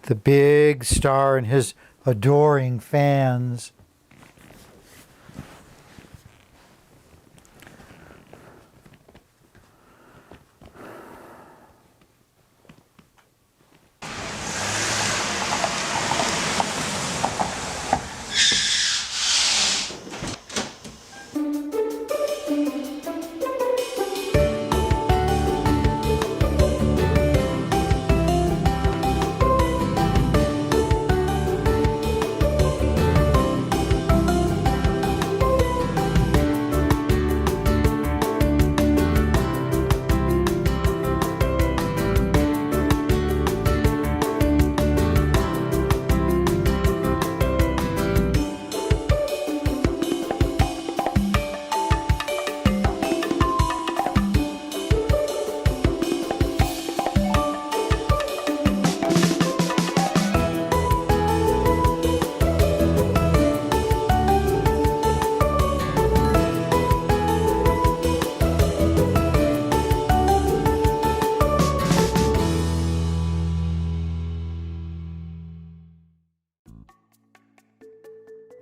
the big star and his adoring fans.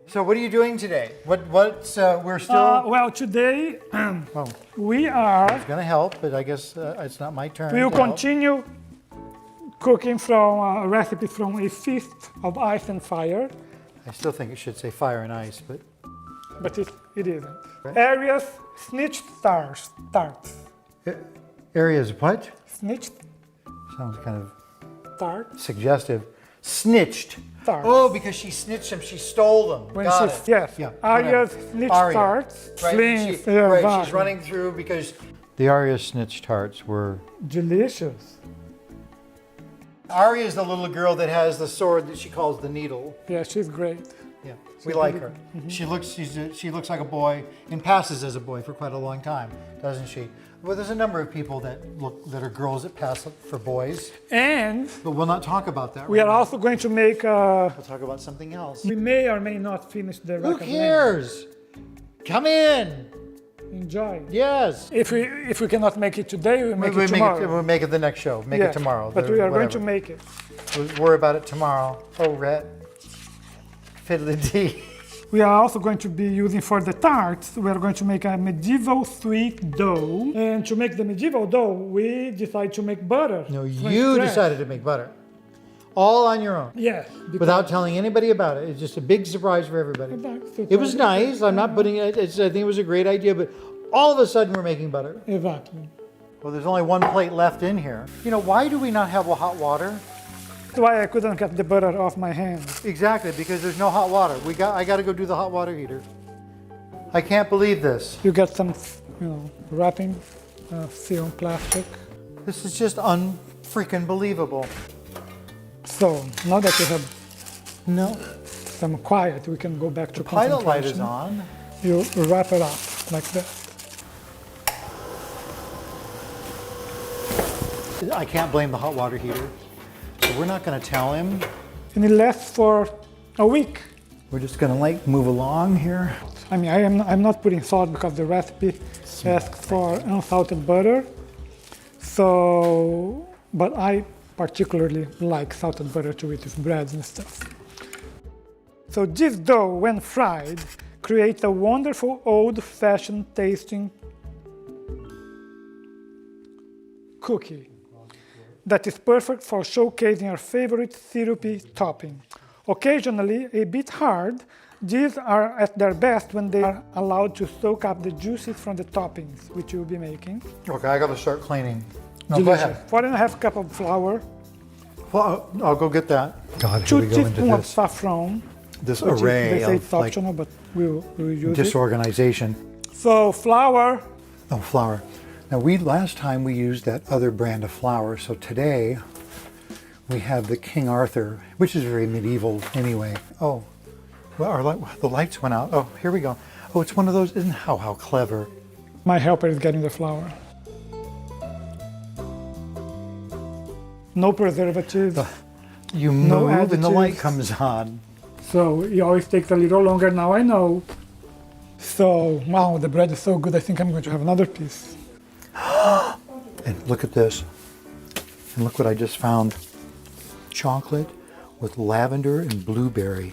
So what are you doing today? What's we're still... well, today oh, we are... it's going to help, but I guess it's not my turn. We'll to help. continue cooking from a recipe from A Feast of Ice and Fire. I still think it should say fire and ice, but... But it isn't. Right. Areas Snitched Tarts. Areas what? Snitched Sounds kind of Tarts. suggestive. Snitched. Tarts. Oh, because she snitched them, she stole them. When Got she, it. yes, Yeah, Aria's whatever. Snitched Aria. Tarts. Right, Slings, she, yeah, right, that. she's running through because the Aria Snitched Tarts were... Delicious. Aria is the little girl that has the sword that she calls the needle. Yeah, she's great. Yeah, we like her. She looks like a boy and passes as a boy for quite a long time, doesn't she? Well, there's a number of people that are girls that pass for boys, And but we'll not talk about that. we right are now. also going to make We'll talk about something else. we may or may not finish the Who recommend. cares? Come in. Enjoy. Yes. If we cannot make it today, we'll make it tomorrow. We'll make it the next show. Make Yeah, it tomorrow. But we are going whatever. to make it. We'll worry about it tomorrow. Oh, Rhett. Fiddly-dee. We are also going to be using for the tarts, we are going to make a medieval sweet dough. And to make the medieval dough, we decided to make butter. No, from you scratch. decided to make butter. All on your own. Yes. Without telling anybody about it. It's just a big surprise for everybody. Exactly. It was nice. I'm not putting it, I think it was a great idea, but all of a sudden we're making butter. Exactly. Well, there's only one plate left in here. You know, why do we not have hot water? That's why I couldn't get the butter off my hands. Exactly, because there's no hot water. I got to go do the hot water heater. I can't believe this. You get some, wrapping, film plastic. This is just unfreaking believable. So now that we have some quiet, we can go back to Pilot light is concentration. on. You wrap it up like that. I can't blame the hot water heater. So we're not going to tell him. And it lasts for a week. We're just going to move along here. I mean, I'm not putting salt because the recipe asks for unsalted butter. So, but I particularly like salted butter to eat with breads and stuff. So this dough, when fried, creates a wonderful old-fashioned tasting cookie that is perfect for showcasing your favorite syrupy topping. Occasionally a bit hard, these are at their best when they are allowed to soak up the juices from the toppings, which you'll be making. Okay, I got to start cleaning. No, go Delicious. ahead. 4.5 cups of flour, Well, I'll go get that. God, here 2 we go into teaspoons of this. saffron. This Which array they say of it's optional, but we'll use it. disorganization. So flour, Oh, flour. Now last time we used that other brand of flour, so today we have the King Arthur, which is very medieval anyway. Oh, well, the lights went out. Oh, here we go. Oh, it's one of those, isn't how clever. my helper is getting the flour. No preservatives. You No move and the light additives. comes on. So it always takes a little longer, now I know. So, wow, the bread is so good, I think I'm going to have another piece. And look at this. And look what I just found. Chocolate with lavender and blueberry.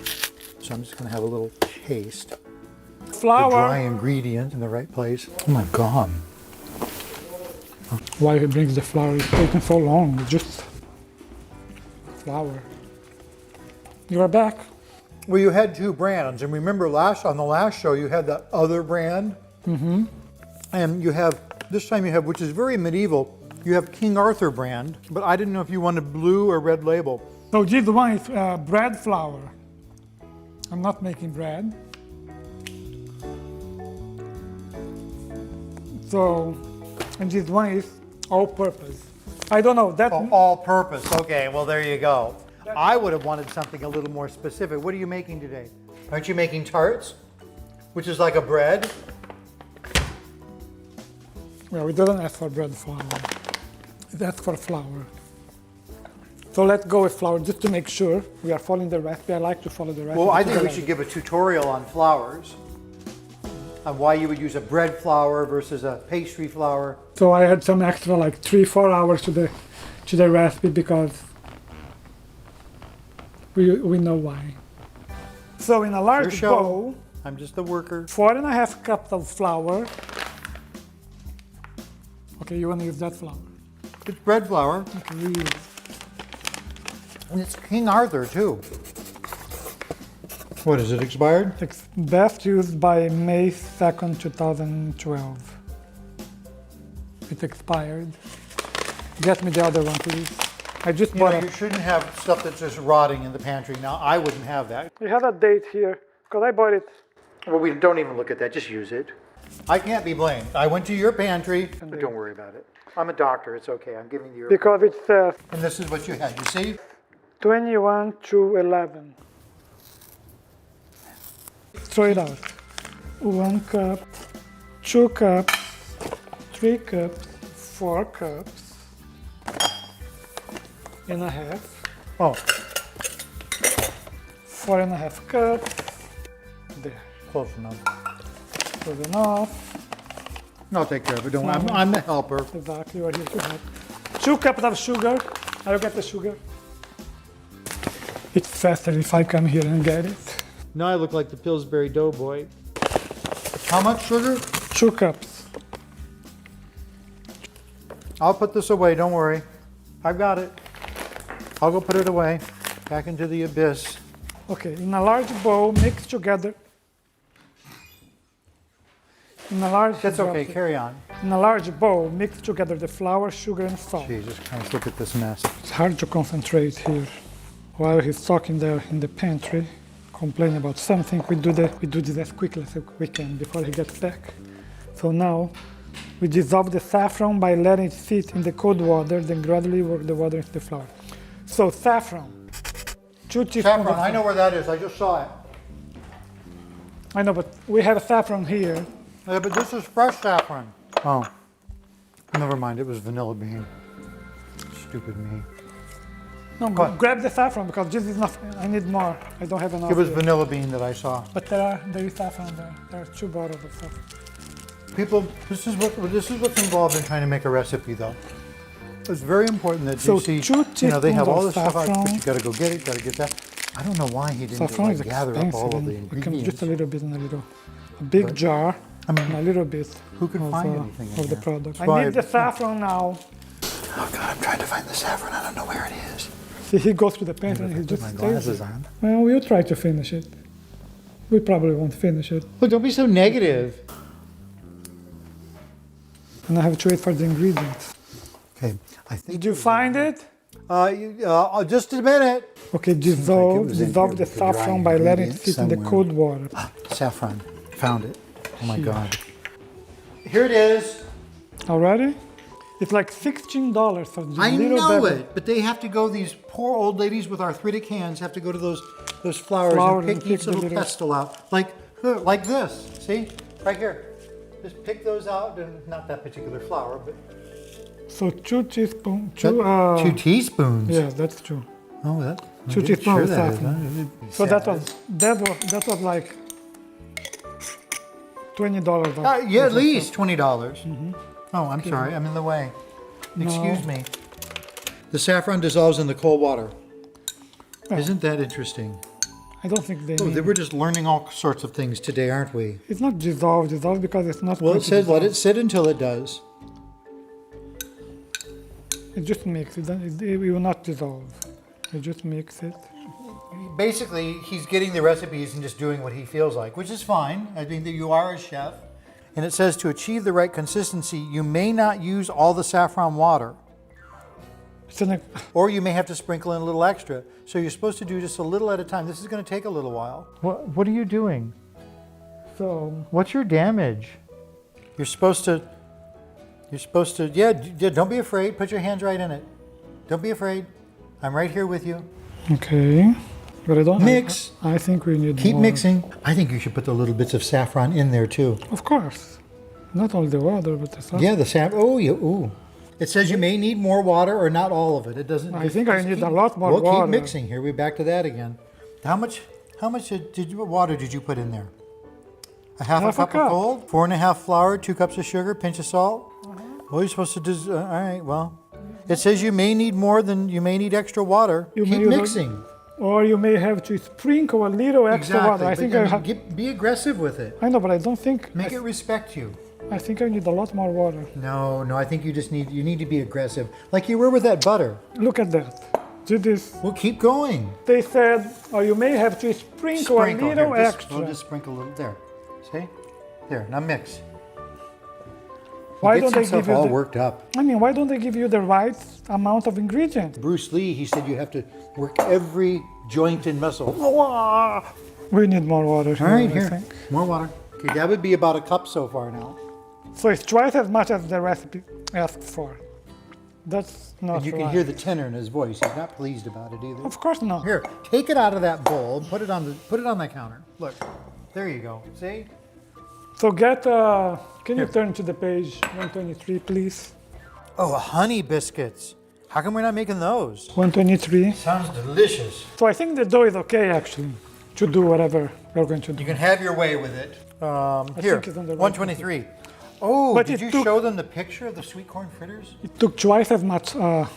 So I'm just going to have a little taste. The Flour. dry ingredient in the right place. Oh my God. Why he brings the flour? It's taking so long. It's just flour. You are back. Well, you had two brands, and remember on the last show you had that other brand, and you have this time you have, which is very medieval. You have King Arthur brand, but I didn't know if you wanted blue or red label. So this one is bread flour. I'm not making bread. So, and this one is all-purpose. I don't know that. Oh, all purpose. Okay, well there you go. I would have wanted something a little more specific. What are you making today? Aren't you making tarts, which is like a bread? Well, we didn't ask for bread flour. It asked for flour. So let's go with flour just to make sure we are following the recipe. I like to follow the recipe. Well, I think we should give a tutorial on flours, on why you would use a bread flour versus a pastry flour. So I had some extra, like 3-4 hours to the recipe because we know why. So in a large bowl, I'm just the worker. 4.5 cups of flour. Okay, you want to use that flour? It's bread flour, Okay, you use. and it's King Arthur too. What, is it expired? It's best used by May 2nd, 2012. It's expired. Get me the other one, please. I just You bought know, it. you shouldn't have stuff that's just rotting in the pantry. Now, I wouldn't have that. We have a date here, because I bought it. Well, we don't even look at that, just use it. I can't be blamed. I went to your pantry, but don't worry about it. I'm a doctor, it's okay. I'm giving you your... Because it says And this is what you had, you see? 21 to 11. Throw it out. 1 cup, 2 cups, 3 cups, 4 cups, and a half. Oh, 4.5 cups. There. close enough. Close enough. I'll take care of it, don't worry. I'm the helper. Exactly, we're here to help. 2 cups of sugar. I'll get the sugar. It's faster if I come here and get it. Now I look like the Pillsbury Doughboy. How much sugar? 2 cups. I'll put this away, don't worry. I've got it. I'll go put it away, back into the abyss. Okay, in a large bowl, mix together. In a large That's okay, carry on. In a large bowl, mix together the flour, sugar, and salt. Jesus Christ, look at this mess. It's hard to concentrate here. While he's talking there in the pantry, complaining about something, we do this as quickly as we can before he gets back. So now, we dissolve the saffron by letting it sit in the cold water, then gradually work the water into the flour. So saffron, 2 teaspoons. Saffron, I know where that is, I just saw it. I know, but we have saffron here. Yeah, but this is fresh saffron. Oh, never mind, it was vanilla bean. Stupid me. No, grab the saffron because this is not, I need more. I don't have enough. It was here. vanilla bean that I saw. But there is saffron there. There are 2 bottles of saffron. People, this is what's involved in trying to make a recipe, though. It's very important that So you see, 2 they have all teaspoons this of stuff out, but saffron. you gotta go get it, gotta get that. I don't know why he didn't Saffron is gather up all expensive. of the And it comes ingredients. just a little bit in a little. A big jar and a little bit Who could of, find anything in of the here? product. That's why I need the saffron now. Oh God, I'm trying to find the saffron. I don't know where it is. See, he goes to the pantry and he Put just my stays glasses there. on. Well, we'll try to finish it. We probably won't finish it. Look, don't be so negative. And I have to wait for the ingredients. Okay, I think. Did you find it? Just a minute. Okay, was in dissolve here the with the dry saffron by letting it ingredient sit in the somewhere. cold water. Saffron, found it. Oh my God. Here it is. Already? It's like $16 for this I little know beverage. it, but they have to go. These poor old ladies with arthritic hands have to go to those flowers Flowers and and pick pick each the little little- pestle out, like this. See, right here. Just pick those out, and not that particular flower, but So 2 teaspoons. 2 teaspoons. Yeah, that's true. Oh, that. 2 teaspoons of that is, saffron. huh? So that was like $20. Yeah, at least $20. Oh, I'm sorry, I'm in the way. Excuse me. The saffron dissolves in the cold water. Isn't that interesting? I don't think they Oh, mean. we're just learning all sorts of things today, aren't we? It's not dissolved because it's not. Well, going it to says let dissolve. it sit until it does. It just mix it. It will not dissolve. You just mix it. Basically, he's getting the recipes and just doing what he feels like, which is fine. I mean, that you are a chef. And it says to achieve the right consistency, you may not use all the saffron water, So like, or you may have to sprinkle in a little extra. So you're supposed to do just a little at a time. This is going to take a little while. What are you doing? so What's your damage? You're supposed to, yeah, don't be afraid. Put your hands right in it. Don't be afraid. I'm right here with you. okay, but I don't Mix. I think we need Keep more. mixing. I think you should put the little bits of saffron in there too. Of course, not only the water but the sauce. Yeah, the saffron. Oh, yeah. Ooh. It says you may need more water or not all of it. It doesn't. I think I need a lot more We'll water. keep mixing here. We're back to that again. How much water did you put in there? Half a cup of cold, 4.5 flour, 2 cups of sugar, pinch of salt. Well, you're supposed to do. All right. Well, it says you may need more than you may need extra water. You may Keep use a- mixing. Or you may have to sprinkle a little extra water. I think be aggressive with it. I know, but I don't think. Make it respect you. I think I need a lot more water. No, I think you just need to be aggressive, like you were with that butter. Look at that. Did this? Well, keep going. They said, or you may have to sprinkle a little Here, extra. We'll just sprinkle a little there. See? There. Now mix. Why He don't gets they himself give you all the, worked up. I mean, why don't they give you the right amount of ingredients? Bruce Lee, he said you have to work every joint and muscle. We need more water here, All right, I here. think. More water. Okay, that would be about a cup so far now. So it's twice as much as the recipe asked for. That's not And you can right. hear the tenor in his voice. He's not pleased about it either. Of course not. Here, take it out of that bowl and put it on the counter. Look, there you go. See? So can you turn to the page 123, please? Oh, honey biscuits. How come we're not making those? 123. Sounds delicious. So I think the dough is okay, actually, to do whatever we're going to do. You can have your way with it. Here, think it's on the right 123. Oh, But did it you took- show them the picture of the sweet corn fritters? It took twice as much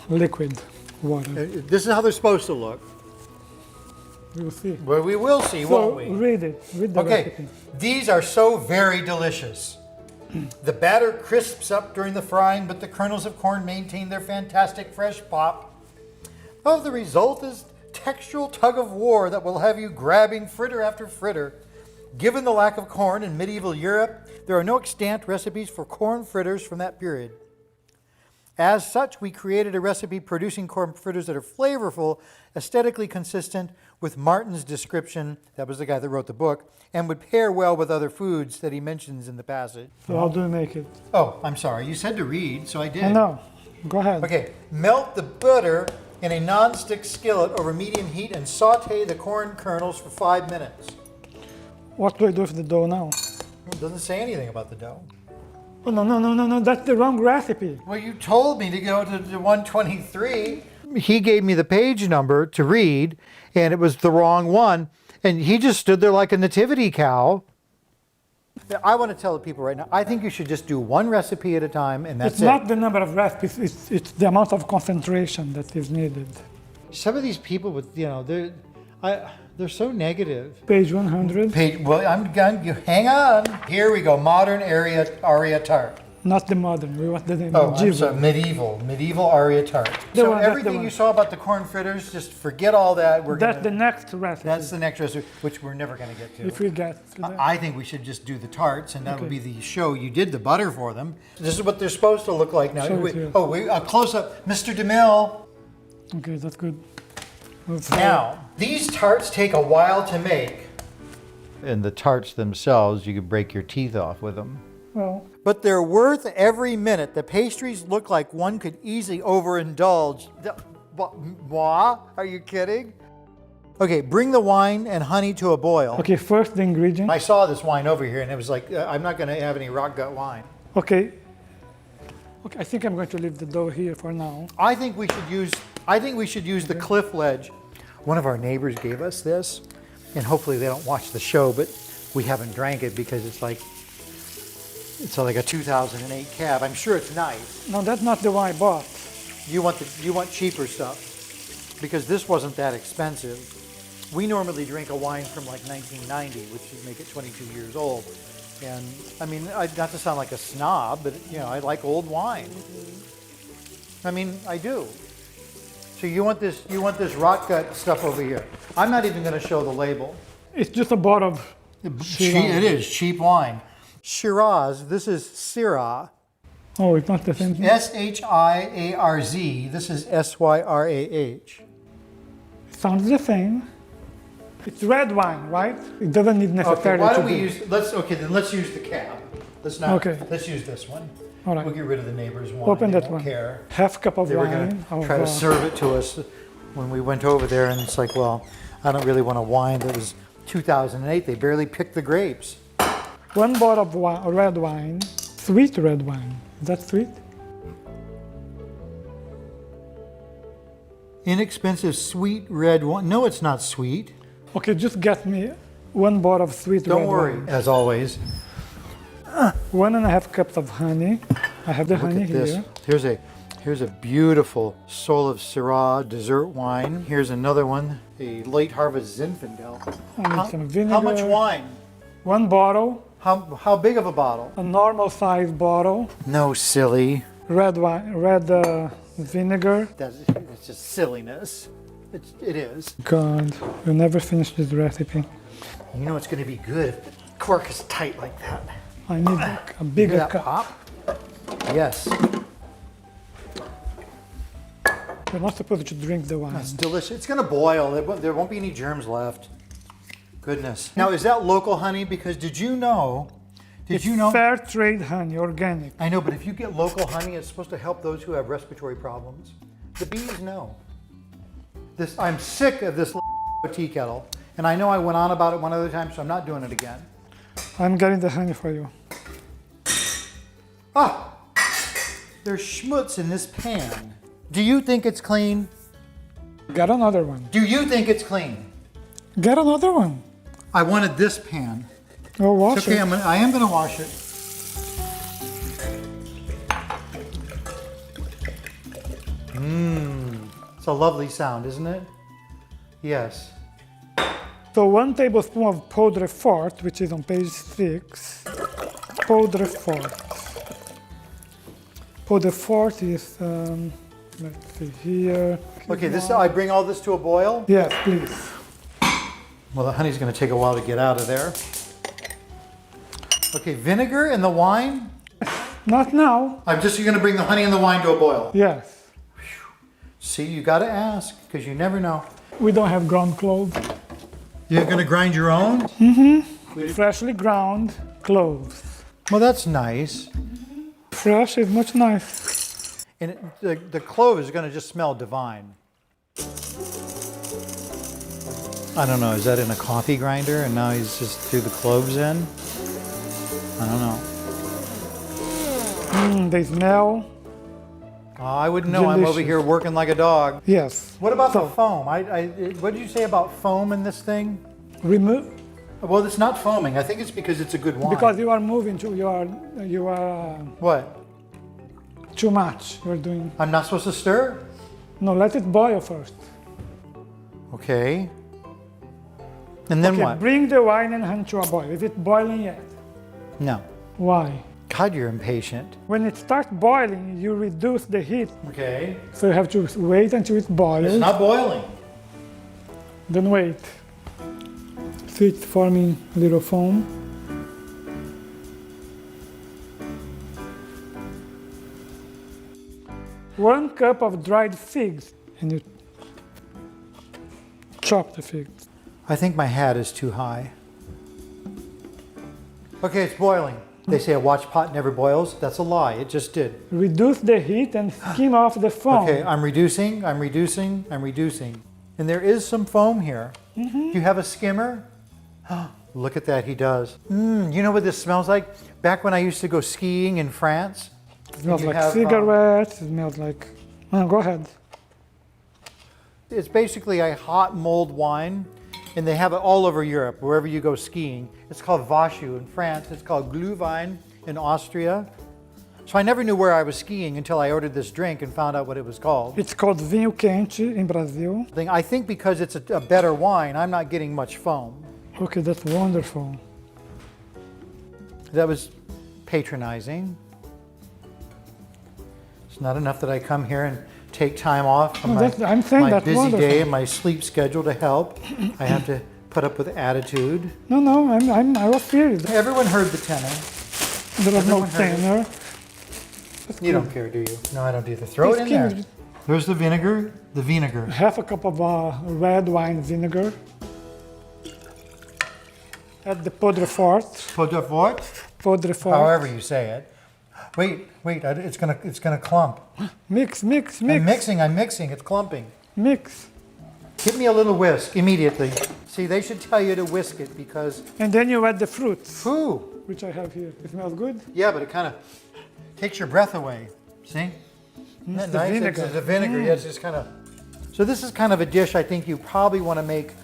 liquid water. This is how they're supposed to look. We'll see. Well, we will see, So won't we? read it. Read the Okay, recipe. these are so very delicious. The batter crisps up during the frying, but the kernels of corn maintain their fantastic fresh pop. Oh, the result is textural tug of war that will have you grabbing fritter after fritter. Given the lack of corn in medieval Europe, there are no extant recipes for corn fritters from that period. As such, we created a recipe producing corn fritters that are flavorful, aesthetically consistent with Martin's description, that was the guy that wrote the book, and would pair well with other foods that he mentions in the passage. So how do you make it? Oh, I'm sorry. You said to read, so I did. No. Go ahead. Okay, melt the butter in a non-stick skillet over medium heat and saute the corn kernels for 5 minutes. What do I do with the dough now? It doesn't say anything about the dough. Oh, no. That's the wrong recipe. Well, you told me to go to 123. He gave me the page number to read, and it was the wrong one. And he just stood there like a nativity cow. I want to tell the people right now, I think you should just do one recipe at a time, and that's It's it. not the number of recipes, it's the amount of concentration that is needed. Some of these people with, they're so negative. Page 100, Well, I'm done. You hang on. Here we go. Modern aria tart. not the modern. We want the Oh, I'm medieval. sorry. Medieval aria tart. So one, that's the everything one. you saw about the corn fritters, just forget all that. That's the next recipe. That's the next recipe, which we're never going to get to. If we get to that. I think we should just do the tarts, and that would Okay. be the show. You did the butter for them. This is what they're supposed to look like now. Show it here. A close up, Mr. DeMille. Okay, that's good. Now, these tarts take a while to make. And the tarts themselves, you could break your teeth off with them. Well, But they're worth every minute. The pastries look like one could easily overindulge. Moi? Are you kidding? Okay, bring the wine and honey to a boil. okay, first the ingredient. I saw this wine over here, and it was like, I'm not going to have any rock gut wine. Okay, I think I'm going to leave the dough here for now. I think we should use the cliff ledge. One of our neighbors gave us this, and hopefully they don't watch the show, but we haven't drank it because it's like a 2008 cab. I'm sure it's nice. No, that's not the one I bought. You want cheaper stuff. because this wasn't that expensive. We normally drink a wine from like 1990, which would make it 22 years old. And I mean, not to sound like a snob, but you know, I like old wine. I mean, I do. So you want this rot gut stuff over here. I'm not even going to show the label. It's just a bottle of Shiraz. It is cheap wine. Shiraz, this is Syrah. Oh, it's not the same thing? S-H-I-A-R-Z. This is S-Y-R-A-H. Sounds the same. It's red wine, right? It doesn't need necessarily Why to don't we be. use, let's use the cab. Let's use this one. All right. We'll get rid of the neighbor's wine. Open They that won't one. care. Half cup of They were wine. going to try to serve it to us when we went over there, and it's like, well, I don't really want a wine that was 2008. They barely picked the grapes. One bottle of red wine, sweet red wine. Is that sweet? Inexpensive sweet red wine. No, it's not sweet. Okay, just get me one bottle of sweet red Don't worry, wine. as always. 1.5 cups of honey. I have the Look honey at this. here. Here's a beautiful Soul of Syrah dessert wine. Here's another one, a late harvest Zinfandel. I need some vinegar. How much wine? One bottle, How big of a bottle? a normal size bottle. No, silly. Red wine, vinegar. It's just silliness. It is. God, we'll never finish this recipe. You know it's going to be good if the cork is tight like that. I need a bigger Hear that cup. pop? Yes, We're not supposed to drink the wine. it's delicious. It's going to boil. There won't be any germs left. Goodness. Now, is that local honey? Because did you know? Fair trade honey, organic. I know, but if you get local honey, it's supposed to help those who have respiratory problems. The bees know. I'm sick of this tea kettle, and I know I went on about it one other time, so I'm not doing it again. I'm getting the honey for you. Ah, there's schmutz in this pan. Do you think it's clean? Get another one. Do you think it's clean? Get another one. I wanted this pan. Oh, wash It's okay, it. I am going to wash it. It's a lovely sound, isn't it? Yes. So 1 tablespoon of poudre fort, which is on page 6. Poudre fort. Poudre fort is, let's see here. Okay, I bring all this to a boil. Yes, please. Well, the honey's going to take a while to get out of there. Okay, vinegar and the wine. Not now. You're going to bring the honey and the wine to a boil. Yes. See, you got to ask because you never know. We don't have ground cloves. You're going to grind your own? Freshly ground cloves. Well, that's nice. Fresh is much nice. And the clove is going to just smell divine. I don't know, is that in a coffee grinder and now he's just threw the cloves in? I don't know. They smell. I wouldn't know, I'm over Delicious. here working like a dog. Yes. What about the foam? What did you say about foam in this thing? Remove. Well, it's not foaming. I think it's because it's a good wine. Because you are moving too. You are What? too much. You're doing. I'm not supposed to stir? No, let it boil first. Okay. And then Okay, what? bring the wine and honey to a boil. Is it boiling yet? No. Why? God, you're impatient. When it starts boiling, you reduce the heat. Okay. So you have to wait until it boils. It's not boiling. Then wait. See it's forming a little foam. One cup of dried figs, and you chop the figs. I think my hat is too high. Okay, it's boiling. They say a watch pot never boils. That's a lie. It just did. Reduce the heat and skim off the foam. Okay, I'm reducing. And there is some foam here. Do you have a skimmer? Look at that, he does. You know what this smells like? Back when I used to go skiing in France. It smells you like have, cigarettes. It smells like. Go ahead. It's basically a hot mulled wine, and they have it all over Europe, wherever you go skiing. It's called Vashu in France. It's called Glühwein in Austria. So I never knew where I was skiing until I ordered this drink and found out what it was called. It's called vinho quente in Brazil. I think because it's a better wine, I'm not getting much foam. Okay, that's wonderful. That was patronizing. It's not enough that I come here and take time off from my busy wonderful. day and my sleep schedule to help. I have to put up with attitude. No, I was serious. Everyone heard the tenor. There was no tenor. You don't care, do you? No, I don't either. Throw it in there. There's the vinegar. The vinegar. Half a cup of red wine vinegar. Add the poudre forte. Poudre forte? Poudre forte. However you say it. Wait, it's gonna clump. Mix. I'm mixing, it's clumping. Mix. Give me a little whisk immediately. See, they should tell you to whisk it because... And then you add the fruits. Ooh. Which I have here. It smells good? Yeah, but it kind of takes your breath away. See? Isn't that nice? Vinegar. It's the vinegar, yeah, it's just kind of... So this is kind of a dish I think you probably want to make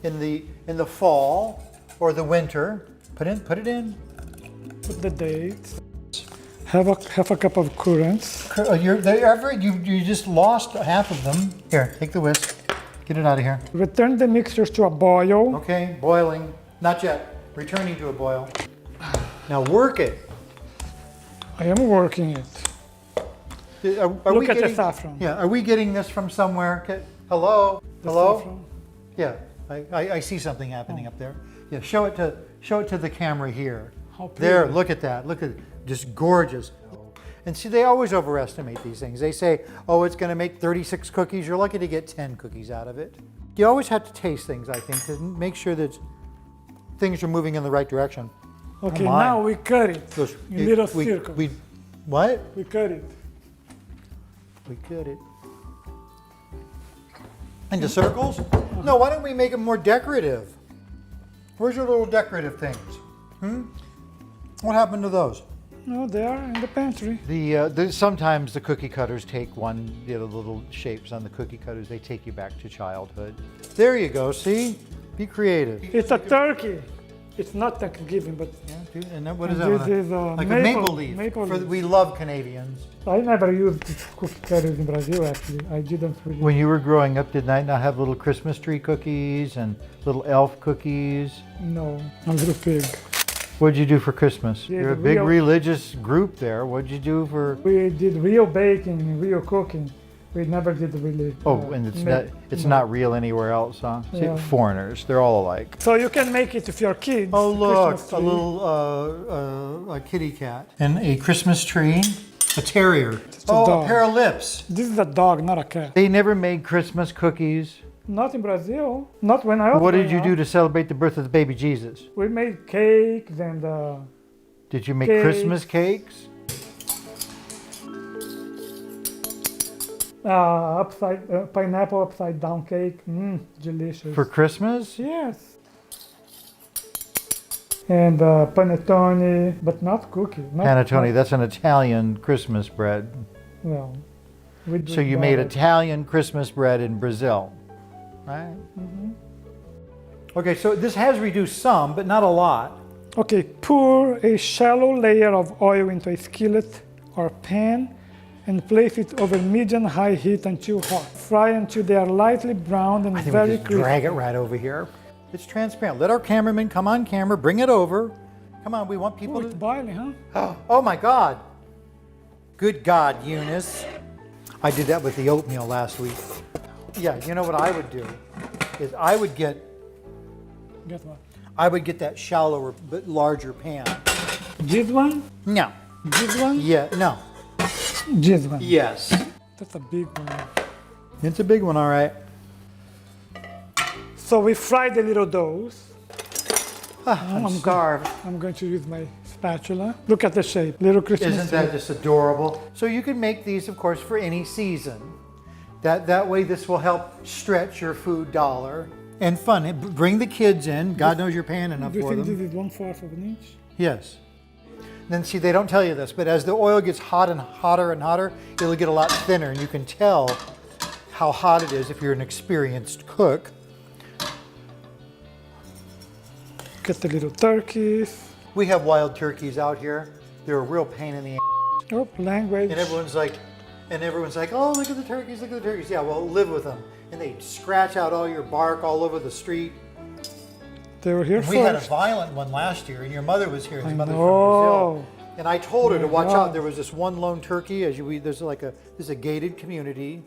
in the fall or the winter. Put it in. Put the dates. Have a cup of currants. You just lost half of them. Here, take the whisk. Get it out of here. Return the mixtures to a boil. Okay, boiling. Not yet. Returning to a boil. Now work it. I am working it. Look at the saffron. Yeah, are we getting this from somewhere? Hello? Hello? Yeah, I see something happening up there. Yeah, show it to the camera here. There, look at that. Look at just gorgeous. And see, they always overestimate these things. They say, oh, it's going to make 36 cookies. You're lucky to get 10 cookies out of it. You always have to taste things, I think, to make sure that things are moving in the right direction. Okay, now we cut it in little circles. What? We cut it. We cut it. Into circles? No, why don't we make them more decorative? Where's your little decorative things? What happened to those? No, they are in the pantry. Sometimes the cookie cutters take the little shapes on the cookie cutters, they take you back to childhood. There you go, see? Be creative. It's a turkey. It's not Thanksgiving, but... Yeah, and then what is this that? is like a maple leaf. We love Canadians. I never used cookie cutters in Brazil, actually. I didn't really... When you were growing up, did I not have little Christmas tree cookies and little elf cookies? No, I'm a little pig. What'd you do for Christmas? Yeah, You're a big religious group there. What'd you do for... We did real baking and real cooking. We never did really... and it's not real anywhere else, huh? Yeah. See, foreigners, they're all alike. So you can make it with your kids. Oh look, a little a kitty cat. And a Christmas tree, a terrier. A pair of lips. This is a dog, not a cat. They never made Christmas cookies. Not in Brazil. Not when I was What did you do to celebrate the birth of the baby Jesus? We made cakes and... Did you make Christmas cakes? Pineapple upside down cake. Delicious. For Christmas? Yes. And panettone, but not cookie. Panettone, that's an Italian Christmas bread. Well, so you made Italian Christmas bread in Brazil, right? Mm-hmm. Okay, so this has reduced some, but not a lot. Okay, pour a shallow layer of oil into a skillet or pan and place it over medium-high heat until hot. Fry until they are lightly browned and very crispy. Drag it right over here. It's transparent. Let our cameraman come on camera, bring it over. Come on, we want people it's boiling, huh? Oh my God. Good God, Eunice. I did that with the oatmeal last week. Yeah, you know what I would do? Is I would get... Guess what? I would get that shallower but larger pan. This one? No. This one? Yeah, no. This one? Yes. That's a big one. It's a big one, all right. So we fry the little doughs. I'm starved. I'm going to use my spatula. Look at the shape. Little Christmas Isn't that just adorable? So you can make these, of course, for any season. That way this will help stretch your food dollar. And fun. Bring the kids in. God knows you're paying enough for them. Do you think this is 1/4 of an inch? Yes. Then see, they don't tell you this, but as the oil gets hot and hotter and hotter, it'll get a lot thinner, and you can tell how hot it is if you're an experienced cook. Get the little turkeys. We have wild turkeys out here. They're a real pain in the ass. Oh, language. And everyone's like, oh, look at the turkeys, look at the turkeys. Yeah, well, live with them. And they scratch out all your bark all over the street. They were here And first. we had a violent one last year, and your mother was here. Your mother's from know. Brazil. And I told her to watch God. out. There was this one lone turkey. There's a gated community.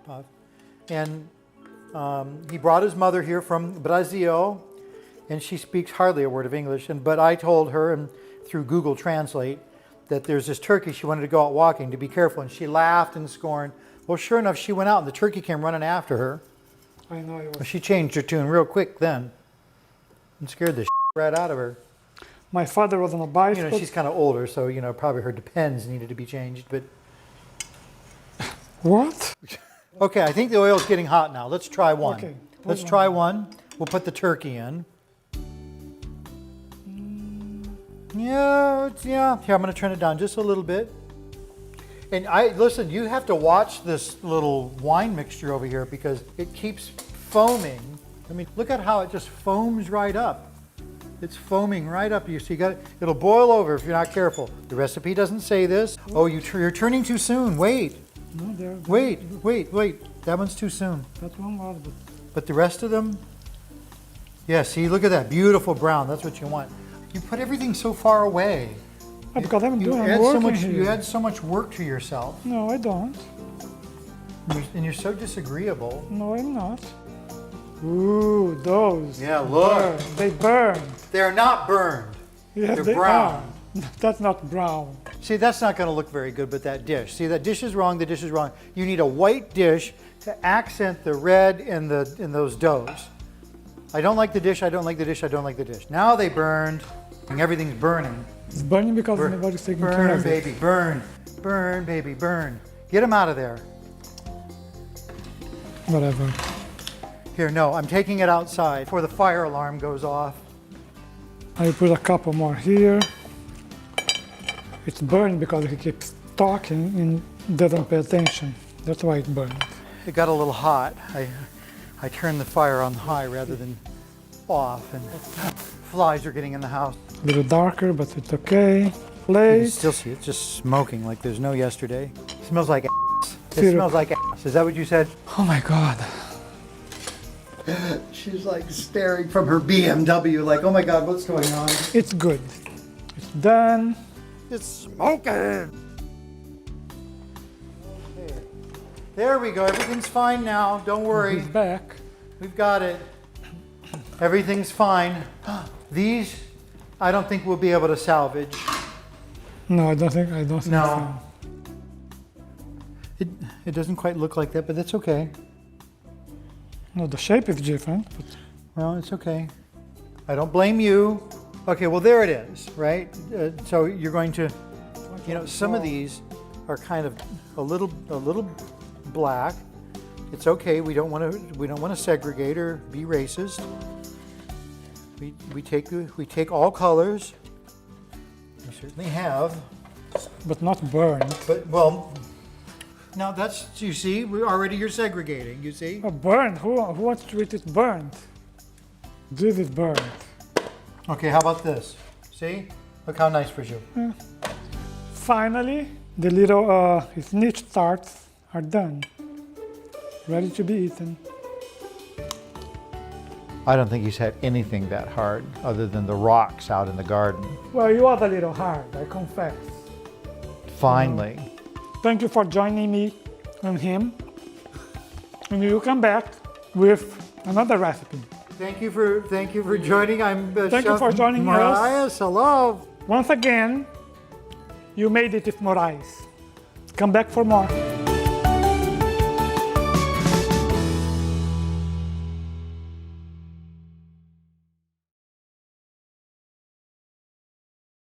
Puff, puff. And he brought his mother here from Brazil, and she speaks hardly a word of English. But I told her, and through Google Translate, that there's this turkey. She wanted to go out walking, to be careful. And she laughed and scorned. Well, sure enough, she went out, and the turkey came running after her. I know it was. She changed her tune real quick then, and scared the right out of her. My father was on a bicycle. She's kind of older, so probably her depends needed to be changed. But What? okay, I think the oil's getting hot now. Let's try one. Okay, Let's try one. We'll put the turkey in. Yeah. Here, I'm going to turn it down just a little bit. And listen, you have to watch this little wine mixture over here because it keeps foaming. I mean, look at how it just foams right up. It's foaming right up. You see, it'll boil over if you're not careful. The recipe doesn't say this. Oh, you're turning too soon. Wait. No, Wait. That one's too soon. That one was, But the rest of them, yeah, see, look at that beautiful brown. That's what you want. You put everything so far away. because I'm You add so much work to yourself, No, I don't. and you're so disagreeable. No, I'm not. Ooh, those. Yeah, look. Burn. They burn. They're not burned. Yes, They're they brown. are. That's not brown. See, that's not going to look very good, but that dish. See, that dish is wrong, the dish is wrong. You need a white dish to accent the red in those doughs. I don't like the dish, I don't like the dish, I don't like the dish. Now they burned, and everything's burning. It's burning because nobody's taking care Burn, of it. baby, burn. Burn, baby, burn. Get them out of there. Whatever. Here, no, I'm taking it outside before the fire alarm goes off. I put a couple more here. It's burning because he keeps talking and doesn't pay attention. That's why it burned. It got a little hot. I turned the fire on high rather than off, and flies are getting in the house. A little darker, but it's okay. You can Plate. still see it just smoking like there's no yesterday. It smells like ass. It Syrup. smells like ass. Is that what you said? Oh my God. She's like staring from her BMW like, oh my God, what's going on? It's good. It's done. It's smoking. There we go. Everything's fine now. Don't worry. He's back. We've got it. Everything's fine. These, I don't think we'll be able to salvage. No, I don't think No. so. It doesn't quite look like that, but that's okay. No, the shape is different. But Well, it's okay. I don't blame you. Okay, well, there it is, right? So you're going to, some of these are kind of a little black. It's okay. We don't want to segregate or be racist. We take all colors. We certainly have. but not burned. But well, now that's, you see, you're segregating. You see. Oh, burned. Who wants to eat it burned? This is burned. Okay, how about this? See? Look how nice for you. Finally, the little snitched tarts are done. Ready to be eaten. I don't think he's had anything that hard other than the rocks out in the garden. Well, you are a little hard, I confess. Finally. Thank you for joining me and him. And you come back with another recipe. Thank you for joining. I'm Thank you Chef for joining us. Moraes. Hello. Once again, you made it with Moraes. Come back for more.